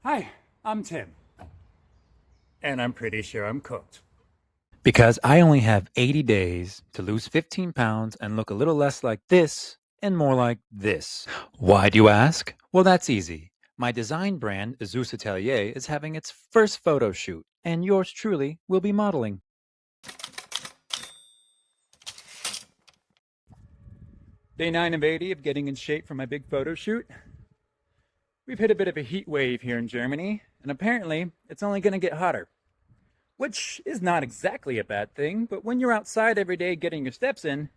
Hi, I'm Tim. And I'm pretty sure I'm cooked. Because I only have 80 days to lose 15 pounds and look a little less like this and more like this. Why do you ask? Well, that's easy. My design brand, Ursus Atelier, is having its first photo shoot, and yours truly will be modeling. Day 9 of 80 of getting in shape for my big photo shoot. We've hit a bit of a heat wave here in Germany, and apparently it's only going to get hotter. Which is not exactly a bad thing, but when you're outside every day getting your steps in,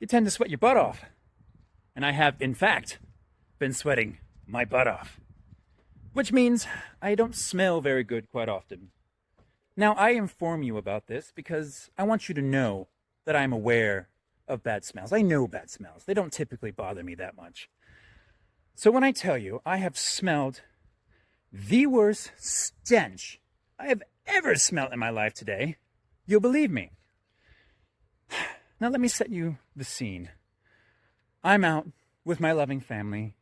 you tend to sweat your butt off. And I have, in fact, been sweating my butt off. Which means I don't smell very good quite often. Now, I inform you about this because I want you to know that I'm aware of bad smells. I know bad smells. They don't typically bother me that much. So when I tell you I have smelled the worst stench I have ever smelled in my life today, you'll believe me. Now let me set you the scene. I'm out with my loving family,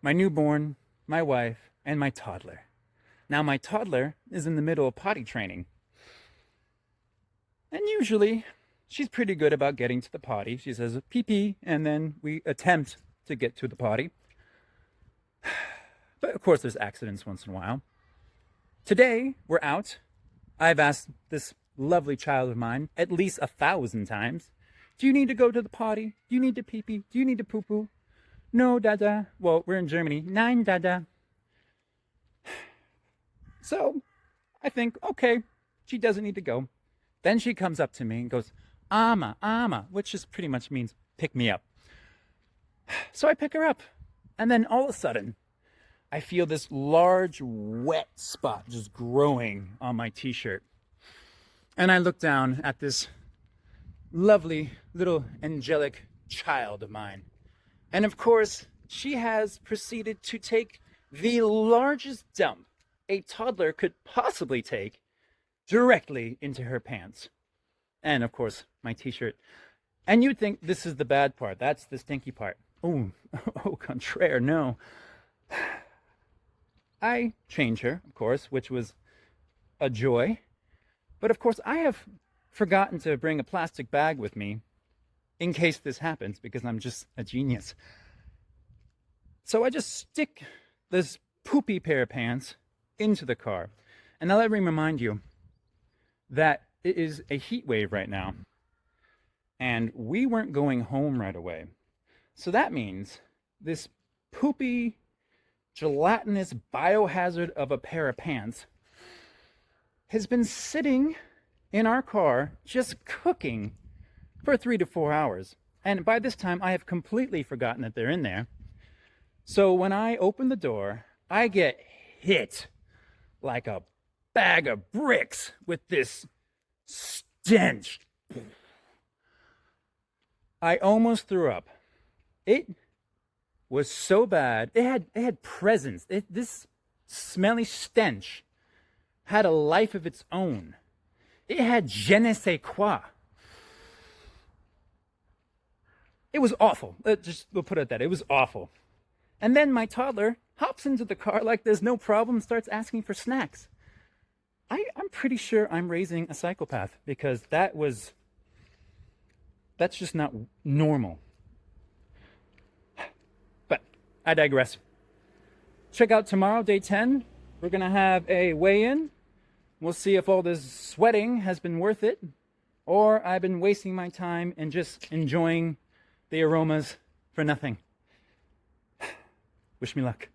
my newborn, my wife, and my toddler. Now my toddler is in the middle of potty training. And usually she's pretty good about getting to the potty. She says pee pee, and then we attempt to get to the potty. But of course there's accidents once in a while. Today we're out. I've asked this lovely child of mine at least 1,000 times, do you need to go to the potty? Do you need to pee pee? Do you need to poo poo? No, dada. Well, we're in Germany. Nein, dada. So I think, okay, she doesn't need to go. Then she comes up to me and goes, ama, which just pretty much means pick me up. So I pick her up. And then all of a sudden, I feel this large, wet spot just growing on my t-shirt. And I look down at this lovely little angelic child of mine. And of course, she has proceeded to take the largest dump a toddler could possibly take directly into her pants. And of course, my t-shirt. And you'd think this is the bad part. That's the stinky part. Oh, au contraire, no. I change her, of course, which was a joy. But of course, I have forgotten to bring a plastic bag with me in case this happens, because I'm just a genius. So I just stick this poopy pair of pants into the car. And now let me remind you that it is a heat wave right now. And we weren't going home right away. So that means this poopy, gelatinous biohazard of a pair of pants has been sitting in our car just cooking for 3 to 4 hours. And by this time, I have completely forgotten that they're in there. So when I open the door, I get hit like a bag of bricks with this stench. I almost threw up. It was so bad. It had presence. This smelly stench had a life of its own. It had je ne sais quoi. It was awful. We'll put it at that. It was awful. And then my toddler hops into the car like there's no problem, starts asking for snacks. I'm pretty sure I'm raising a psychopath, because that's just not normal. But I digress. Check out tomorrow, day 10. We're going to have a weigh-in. We'll see if all this sweating has been worth it, or I've been wasting my time and just enjoying the aromas for nothing. Wish me luck.